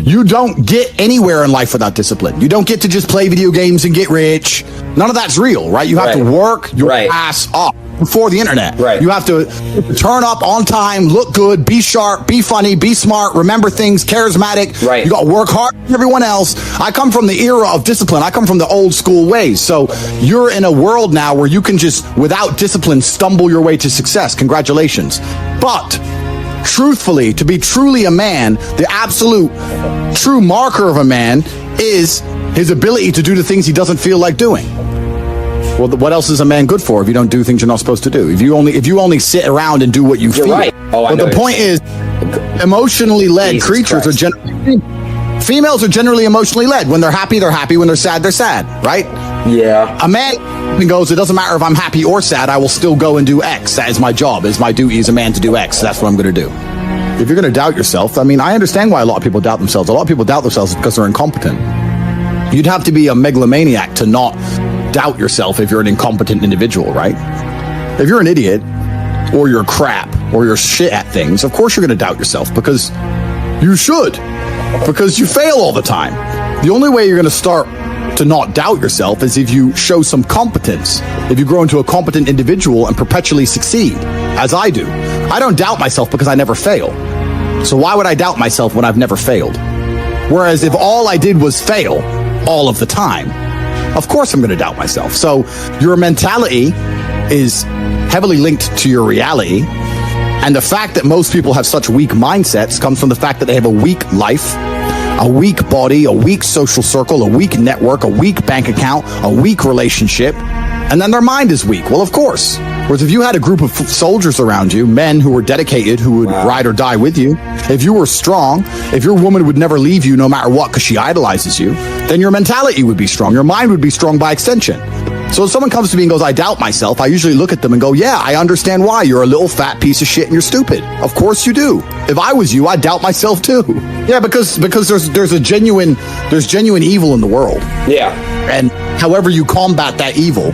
You don't get anywhere in life without discipline. You don't get to just play video games and get rich. None of that's real, right? You have to work your ass off before the internet. Right. You have to turn up on time, look good, be sharp, be funny, be smart, remember things, charismatic. Right. You got to work hard than everyone else. I come from the era of discipline. I come from the old school ways. So you're in a world now where you can just, without discipline, stumble your way to success. Congratulations. But truthfully, to be truly a man, the absolute true marker of a man is his ability to do the things he doesn't feel like doing. Well, what else is a man good for if you don't do things you're not supposed to do? If you only sit around and do what you feel. Right. But the point is, emotionally led creatures are generally, females are generally emotionally led. When they're happy, they're happy. When they're sad, right? Yeah. A man goes, it doesn't matter if I'm happy or sad, I will still go and do X. That is my job. It's my duty as a man to do X. That's what I'm going to do. If you're going to doubt yourself, I mean, I understand why a lot of people doubt themselves. A lot of people doubt themselves because they're incompetent. You'd have to be a megalomaniac to not doubt yourself if you're an incompetent individual, right? If you're an idiot or you're crap or you're shit at things, of course you're going to doubt yourself because you should, because you fail all the time. The only way you're going to start to not doubt yourself is if you show some competence, if you grow into a competent individual and perpetually succeed, as I do. I don't doubt myself because I never fail. So why would I doubt myself when I've never failed? Whereas if all I did was fail all of the time, of course I'm going to doubt myself. So your mentality is heavily linked to your reality. And the fact that most people have such weak mindsets comes from the fact that they have a weak life, a weak body, a weak social circle, a weak network, a weak bank account, a weak relationship, and then their mind is weak. Well, of course. Whereas if you had a group of soldiers around you, men who were dedicated, who would ride or die with you, if you were strong, if your woman would never leave you no matter what because she idolizes you, then your mentality would be strong. Your mind would be strong by extension. So if someone comes to me and goes, I doubt myself, I usually look at them and go, yeah, I understand why. You're a little fat piece of shit and you're stupid. Of course you do. If I was you, I'd doubt myself too. Yeah, because there's genuine evil in the world. Yeah. And however you combat that evil,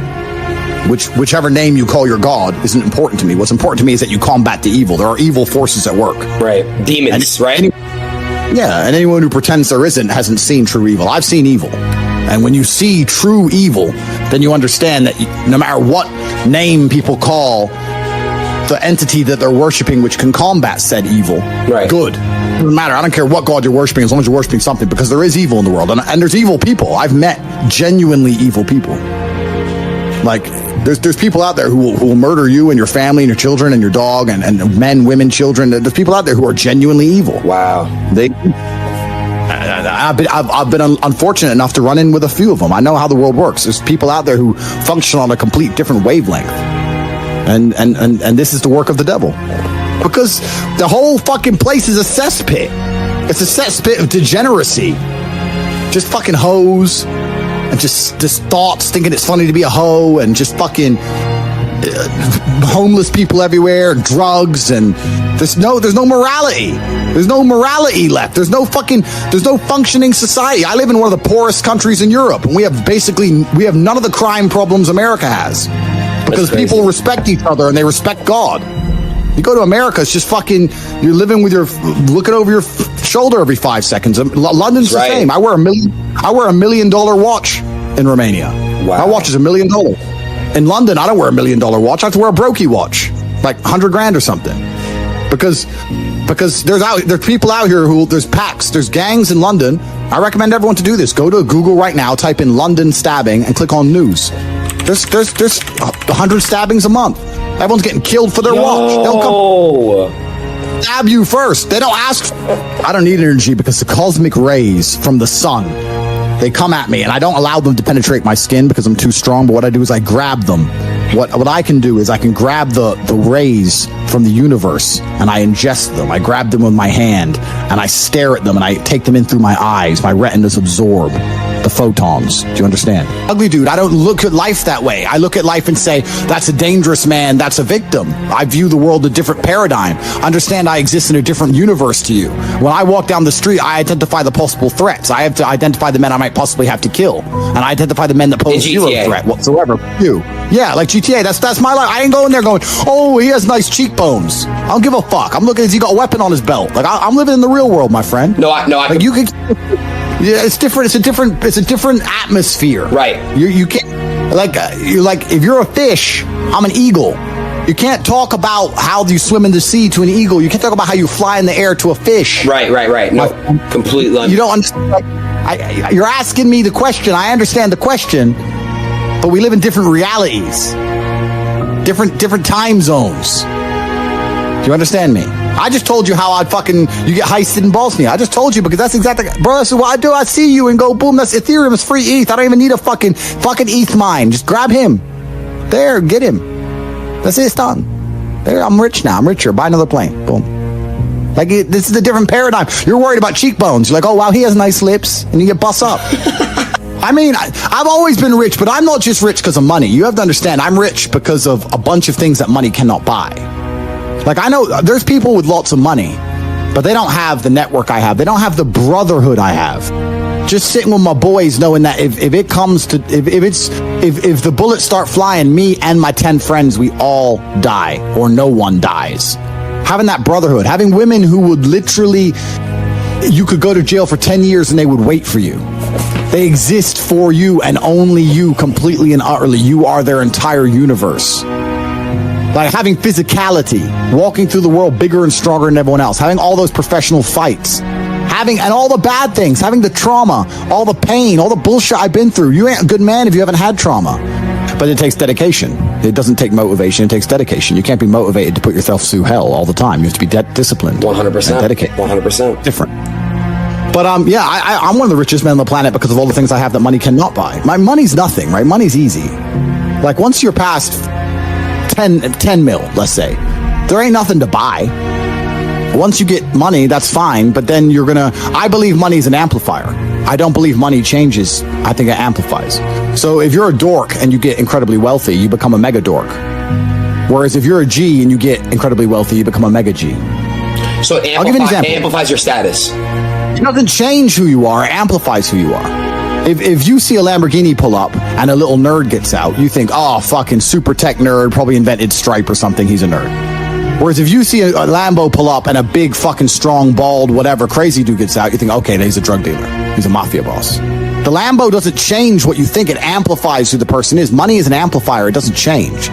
whichever name you call your God isn't important to me. What's important to me is that you combat the evil. There are evil forces at work. Right. Demons, right? And anyone who pretends there isn't hasn't seen true evil. I've seen evil. And when you see true evil, then you understand that no matter what name people call the entity that they're worshiping, which can combat said evil, good. Doesn't matter. I don't care what God you're worshiping as long as you're worshiping something, because there is evil in the world. And there's evil people. I've met genuinely evil people. Like, there's people out there who will murder you and your family and your children and your dog and men, women, children. There's people out there who are genuinely evil. Wow. I've been unfortunate enough to run in with a few of them. I know how the world works. There's people out there who function on a complete different wavelength. And this is the work of the devil. Because the whole fucking place is a cesspit. It's a cesspit of degeneracy. Just fucking hoes. And just thoughts, thinking it's funny to be a hoe, and just fucking homeless people everywhere, drugs, and there's no morality. There's no morality left. There's no functioning society. I live in one of the poorest countries in Europe, and we have none of the crime problems America has, because people respect each other and they respect God. You go to America, it's just fucking, you're living with looking over your shoulder every 5 seconds. London's the same. I wear a $1 million watch in Romania. Wow. My watch is $1 million. In London, I don't wear $1 million watch. I have to wear a brokey watch, like 100 grand or something. Because there's people out here there's packs, there's gangs in London. I recommend everyone to do this. Go to Google right now, type in London stabbing, and click on news. There's 100 stabbings a month. Everyone's getting killed for their watch. They'll come stab you first. They don't ask. I don't need energy because the cosmic rays from the sun, they come at me, and I don't allow them to penetrate my skin because I'm too strong. But what I do is I grab them. What I can do is I can grab the rays from the universe and I ingest them. I grab them with my hand and I stare at them and I take them in through my eyes. My retinas absorb the photons. Do you understand? Ugly dude, I don't look at life that way. I look at life and say, that's a dangerous man, that's a victim. I view the world a different paradigm. Understand I exist in a different universe to you. When I walk down the street, I identify the possible threats. I have to identify the men I might possibly have to kill. And I identify the men that pose zero threat whatsoever. You. Yeah, like GTA. That's my life. I ain't going there going, oh, he has nice cheekbones. I don't give a fuck. I'm looking. Has he got a weapon on his belt? Like I'm living in the real world, my friend. I you can. Yeah, it's different. It's a different atmosphere. Right. You can't you're like if you're a fish, I'm an eagle. You can't talk about how you swim in the sea to an eagle. You can't talk about how you fly in the air to a fish. Right. No, completely. You don't understand. You're asking me the question. I understand the question, but we live in different realities, different time zones. Do you understand me? I just told you how you get heisted in Bosnia. I just told you because that's exactly, bro. That's what I do. I see you and go, boom. That's Ethereum. It's free ETH. I don't even need a fucking ETH mine. Just grab him. There, get him. That's it. It's done. There, I'm rich now. I'm richer. Buy another plane. Boom. Like this is a different paradigm. You're worried about cheekbones. You're like, oh wow, he has nice lips, and you get bust up. I mean, I've always been rich, but I'm not just rich because of money. You have to understand, I'm rich because of a bunch of things that money cannot buy. Like I know there's people with lots of money, but they don't have the network I have. They don't have the brotherhood I have. Just sitting with my boys, knowing that if the bullets start flying, me and my 10 friends, we all die or no one dies. Having that brotherhood, having women who would literally, you could go to jail for 10 years and they would wait for you. They exist for you and only you, completely and utterly. You are their entire universe. Like having physicality, walking through the world bigger and stronger than everyone else, having all those professional fights, and all the bad things, having the trauma, all the pain, all the bullshit I've been through. You ain't a good man if you haven't had trauma. But it takes dedication. It doesn't take motivation, it takes dedication. You can't be motivated to put yourself through hell all the time. You have to be disciplined. 100%. Dedicated. 100%. Different. But yeah, I'm one of the richest men on the planet because of all the things I have that money cannot buy. My money's nothing, right? Money's easy. Like once you're past 10 mil, let's say, there ain't nothing to buy. Once you get money, that's fine, but then I believe money is an amplifier. I don't believe money changes. I think it amplifies. So if you're a dork and you get incredibly wealthy, you become a mega dork. Whereas if you're a G and you get incredibly wealthy, you become a mega G. So I'll give you an example. It amplifies your status. It doesn't change who you are, it amplifies who you are. If you see a Lamborghini pull up and a little nerd gets out, you think, oh, fucking super tech nerd, probably invented Stripe or something, he's a nerd. Whereas if you see a Lambo pull up and a big fucking strong, bald, whatever crazy dude gets out, you think, okay, he's a drug dealer. He's a mafia boss. The Lambo doesn't change what you think. It amplifies who the person is. Money is an amplifier. It doesn't change.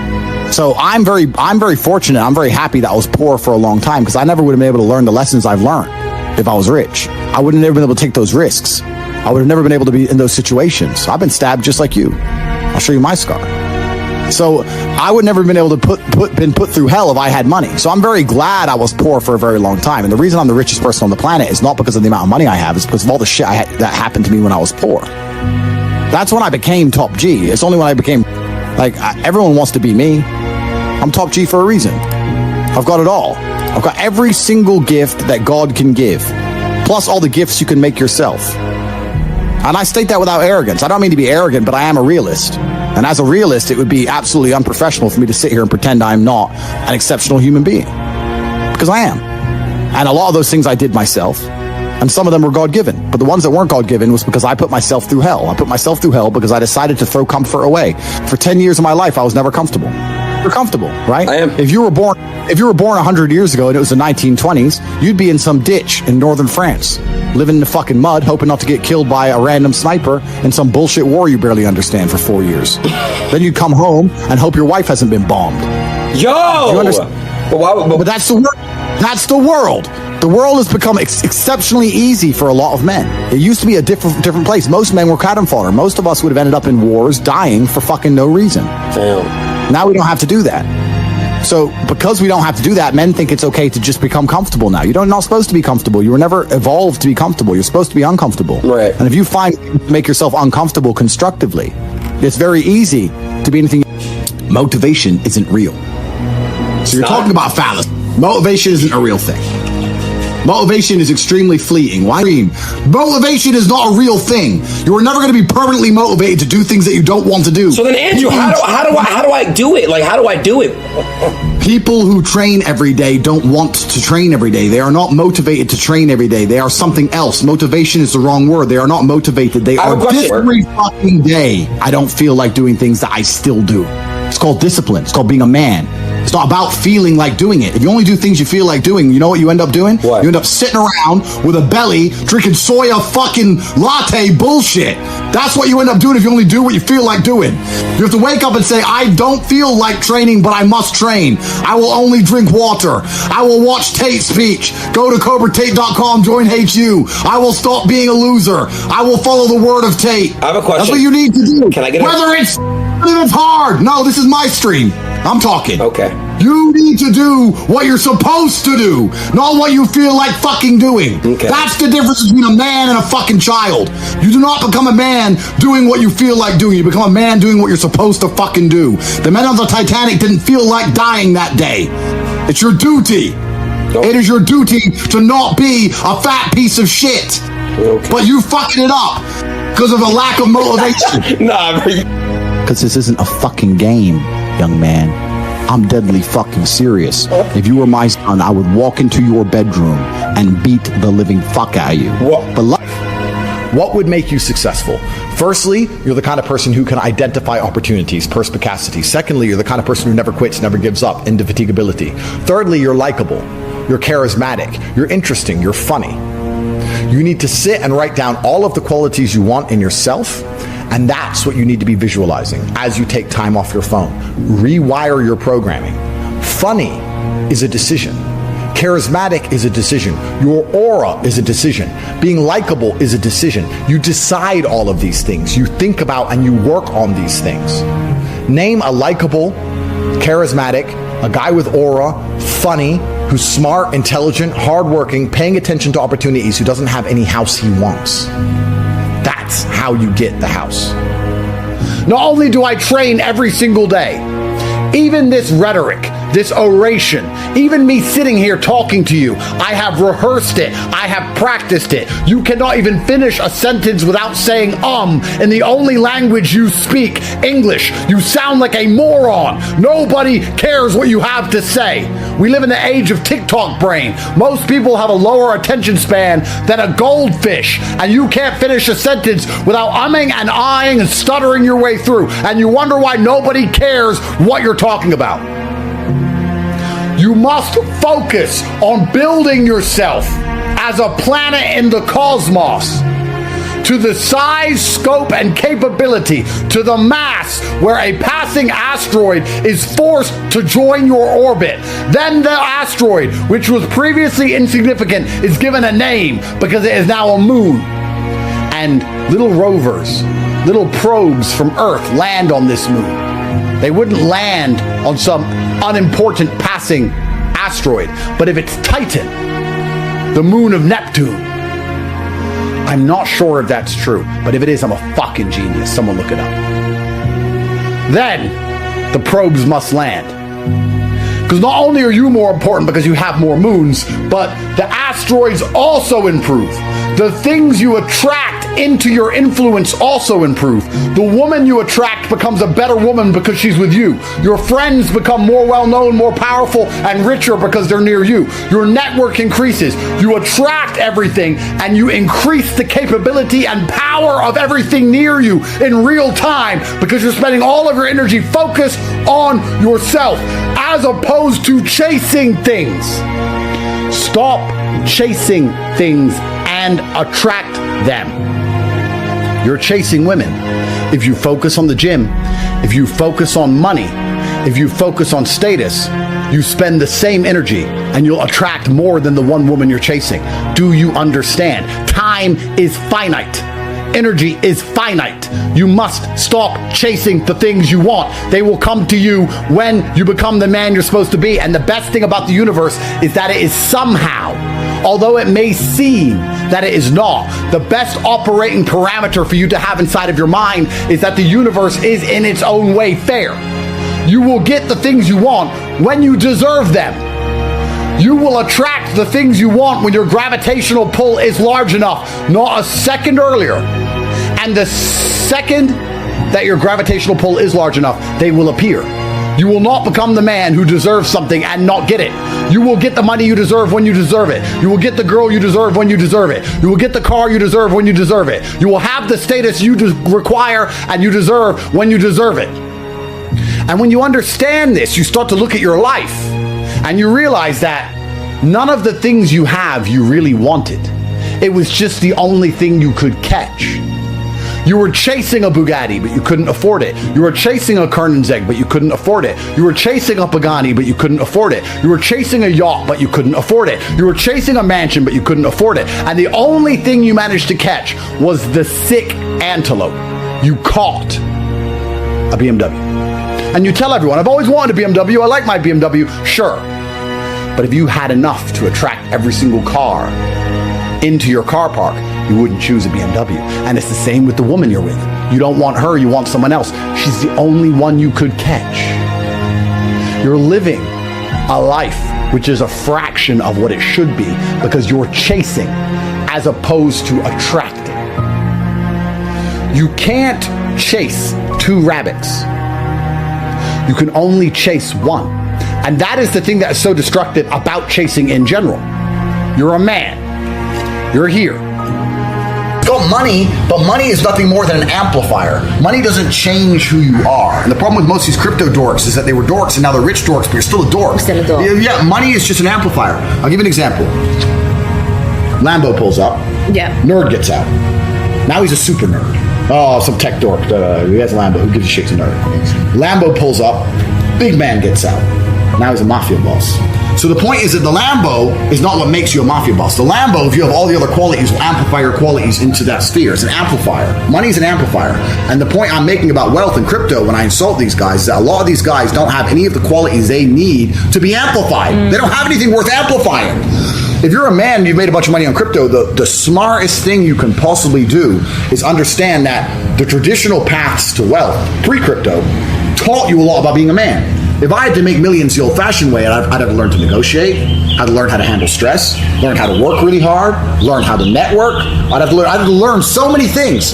So I'm very fortunate. I'm very happy that I was poor for a long time because I never would have been able to learn the lessons I've learned if I was rich. I would have never been able to take those risks. I would have never been able to be in those situations. I've been stabbed just like you. I'll show you my scar. So I would never have been able to been put through hell if I had money. So I'm very glad I was poor for a very long time. And the reason I'm the richest person on the planet is not because of the amount of money I have. It's because of all the shit that happened to me when I was poor. That's when I became top G. It's only when I became, everyone wants to be me. I'm top G for a reason. I've got it all. I've got every single gift that God can give, plus all the gifts you can make yourself. And I state that without arrogance. I don't mean to be arrogant, but I am a realist. And as a realist, it would be absolutely unprofessional for me to sit here and pretend I'm not an exceptional human being. Because I am. And a lot of those things I did myself. And some of them were God-given. But the ones that weren't God-given was because I put myself through hell. I put myself through hell because I decided to throw comfort away. For 10 years of my life, I was never comfortable. You're comfortable, right? I am. If you were born 100 years ago and it was the 1920s, you'd be in some ditch in northern France, living in the fucking mud, hoping not to get killed by a random sniper in some bullshit war you barely understand for 4 years. Then you'd come home and hope your wife hasn't been bombed. Yo! You understand? But that's the world. That's the world. The world has become exceptionally easy for a lot of men. It used to be a different place. Most men were cannon fodder. Most of us would have ended up in wars, dying for fucking no reason. Damn. Now we don't have to do that. So because we don't have to do that, men think it's okay to just become comfortable now. You're not supposed to be comfortable. You were never evolved to be comfortable. You're supposed to be uncomfortable. Right. And if you make yourself uncomfortable constructively, it's very easy to be anything. Motivation isn't real. So you're talking about fallacy. Motivation isn't a real thing. Motivation is extremely fleeting. Why? Motivation is not a real thing. You are never going to be permanently motivated to do things that you don't want to do. So then, Andrew, how do I do it? Like, how do I do it? People who train every day don't want to train every day. They are not motivated to train every day. They are something else. Motivation is the wrong word. They are not motivated. They are every fucking day. I don't feel like doing things that I still do. It's It's called discipline. It's called being a man. It's not about feeling like doing it. If you only do things you feel like doing, you know what you end up doing? What? You end up sitting around with a belly drinking soya fucking latte bullshit. That's what you end up doing if you only do what you feel like doing. You have to wake up and say, I don't feel like training, but I must train. I will only drink water. I will watch Tate speech. Go to CobraTate.com, join HU. I will stop being a loser. I will follow the word of Tate. I have a question. That's what you need to do. Can I get Whether it's hard. No, this is my stream. I'm talking. Okay. You need to do what you're supposed to do, not what you feel like fucking doing. Okay. That's the difference between a man and a fucking child. You do not become a man doing what you feel like doing. You become a man doing what you're supposed to fucking do. The men on the Titanic didn't feel like dying that day. It's your duty. It is your duty to not be a fat piece of shit. Okay. But you fucking it up because of a lack of motivation. Nah, Because this isn't a fucking game, young man. I'm deadly fucking serious. If you were my son, I would walk into your bedroom and beat the living fuck out of you. What would make you successful? Firstly, you're the kind of person who can identify opportunities, perspicacity. Secondly, you're the kind of person who never quits, never gives up, indefatigability. Thirdly, you're likable. You're charismatic. You're interesting. You're funny. You need to sit and write down all of the qualities you want in yourself, and that's what you need to be visualizing as you take time off your phone. Rewire your programming. Funny is a decision. Charismatic is a decision. Your aura is a decision. Being likable is a decision. You decide all of these things. You think about and you work on these things. Name a likable, charismatic, a guy with aura, funny, who's smart, intelligent, hardworking, paying attention to opportunities, who doesn't have any house he wants. That's how you get the house. Not only do I train every single day, even this rhetoric, this oration, even me sitting here talking to you, I have rehearsed it, I have practiced it. You cannot even finish a sentence without saying in the only language you speak, English. You sound like a moron. Nobody cares what you have to say. We live in the age of TikTok brain. Most people have a lower attention span than a goldfish, and you can't finish a sentence without umming and ahhing and stuttering your way through, and you wonder why nobody cares what you're talking about. You must focus on building yourself as a planet in the cosmos to the size, scope, and capability, to the mass where a passing asteroid is forced to join your orbit. Then the asteroid, which was previously insignificant, is given a name because it is now a moon. And little rovers, little probes from Earth land on this moon. They wouldn't land on some unimportant passing asteroid. But if it's Titan, the moon of Neptune, I'm not sure if that's true, but if it is, I'm a fucking genius. Someone look it up. Then the probes must land. Because not only are you more important because you have more moons, but the asteroids also improve. The things you attract into your influence also improve. The woman you attract becomes a better woman because she's with you. Your friends become more well-known, more powerful, and richer because they're near you. Your network increases. You attract everything, and you increase the capability and power of everything near you in real time because you're spending all of your energy focused on yourself as opposed to chasing things. Stop chasing things and attract them. You're chasing women. If you focus on the gym, if you focus on money, if you focus on status, you spend the same energy and you'll attract more than the one woman you're chasing. Do you understand? Time is finite. Energy is finite. You must stop chasing the things you want. They will come to you when you become the man you're supposed to be. And the best thing about the universe is that it is somehow, although it may seem that it is not, the best operating parameter for you to have inside of your mind is that the universe is in its own way fair. You will get the things you want when you deserve them. You will attract the things you want when your gravitational pull is large enough, not a second earlier. And the second that your gravitational pull is large enough, they will appear. You will not become the man who deserves something and not get it. You will get the money you deserve when you deserve it. You will get the girl you deserve when you deserve it. You will get the car you deserve when you deserve it. You will have the status you require and you deserve when you deserve it. And when you understand this, you start to look at your life and you realize that none of the things you have you really wanted. It was just the only thing you could catch. You were chasing a Bugatti, but you couldn't afford it. You were chasing a Koenigsegg, but you couldn't afford it. You were chasing a Pagani, but you couldn't afford it. You were chasing a yacht, but you couldn't afford it. You were chasing a mansion, but you couldn't afford it. And the only thing you managed to catch was the sick antelope. You caught a BMW. And you tell everyone, I've always wanted a BMW. I like my BMW. Sure. But if you had enough to attract every single car into your car park, you wouldn't choose a BMW. And it's the same with the woman you're with. You don't want her, you want someone else. She's the only one you could catch. You're living a life which is a fraction of what it should be because you're chasing as opposed to attracting. You can't chase two rabbits. You can only chase one. And that is the thing that is so destructive about chasing in general. You're a man. You're here. Got money, but money is nothing more than an amplifier. Money doesn't change who you are. And the problem with most of these crypto dorks is that they were dorks and now they're rich dorks, but you're still a dork. Still a dork. Yeah, money is just an amplifier. I'll give you an example. Lambo pulls up. Yeah. Nerd gets out. Now he's a super nerd. Oh, some tech dork. He has a Lambo. Who gives a shit to nerd? Lambo pulls up. Big man gets out. Now he's a mafia boss. So the point is that the Lambo is not what makes you a mafia boss. The Lambo, if you have all the other qualities, will amplify your qualities into that sphere. It's an amplifier. Money is an amplifier. And the point I'm making about wealth and crypto when I insult these guys is that a lot of these guys don't have any of the qualities they need to be amplified. They don't have anything worth amplifying. If you're a man and you've made a bunch of money on crypto, the smartest thing you can possibly do is understand that the traditional paths to wealth, pre-crypto, taught you a lot about being a man. If I had to make millions the old-fashioned way, I'd have to learn to negotiate, I'd learn how to handle stress, learn how to work really hard, learn how to network. I'd have to learn so many things.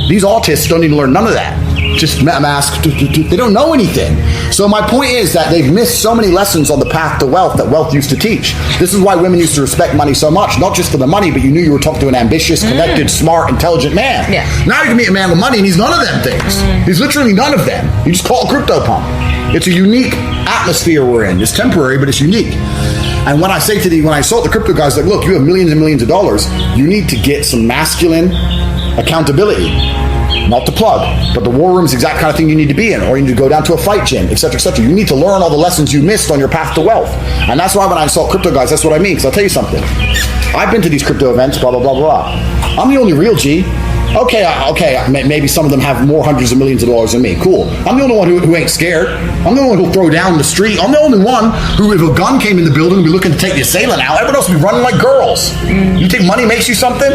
These autists don't need to learn none of that. Just mask, they don't know anything. So my point is that they've missed so many lessons on the path to wealth that wealth used to teach. This is why women used to respect money so much, not just for the money, but you knew you were talking to an ambitious, connected, smart, intelligent man. Yeah. Now you can meet a man with money and he's none of them things. He's literally none of them. You just call it crypto pump. It's a unique atmosphere we're in. It's temporary, but it's unique. And when I say when I insult the crypto guys, like, look, you have millions and millions of dollars. You need to get some masculine accountability. Not to plug, but the war room is the exact kind of thing you need to be in, or you need to go down to a fight gym, etc., etc. You need to learn all the lessons you missed on your path to wealth. And that's why when I insult crypto guys, that's what I mean, because I'll tell you something. I've been to these crypto events, blah, blah, blah, blah. I'm the only real G. Okay, maybe some of them have more hundreds of millions of dollars than me. Cool. I'm the only one who ain't scared. I'm the only one who'll throw down the street. I'm the only one who, if a gun came in the building, would be looking to take the assailant out. Everyone else would be running like girls. You think money makes you something?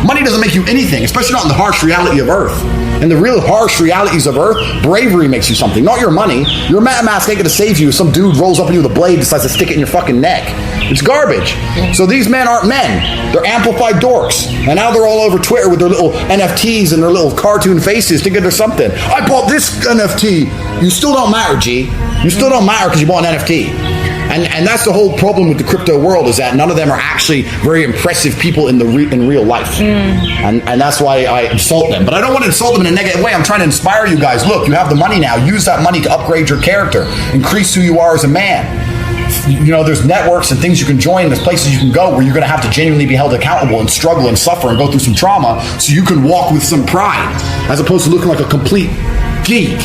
Money doesn't make you anything, especially not in the harsh reality of Earth. In the real harsh realities of Earth, bravery makes you something, not your money. Your mask ain't gonna save you if some dude rolls up on you with a blade and decides to stick it in your fucking neck. It's garbage. So these men aren't men. They're amplified dorks. And now they're all over Twitter with their little NFTs and their little cartoon faces thinking they're something. I bought this NFT. You still don't matter, G. You still don't matter because you bought an NFT. And that's the whole problem with the crypto world, is that none of them are actually very impressive people in real life. And that's why I insult them. But I don't want to insult them in a negative way. I'm trying to inspire you guys. Look, you have the money now. Use that money to upgrade your character. Increase who you are as a man. You know, there's networks and things you can join. There's places you can go where you're going to have to genuinely be held accountable and struggle and suffer and go through some trauma so you can walk with some pride, as opposed to looking like a complete geek.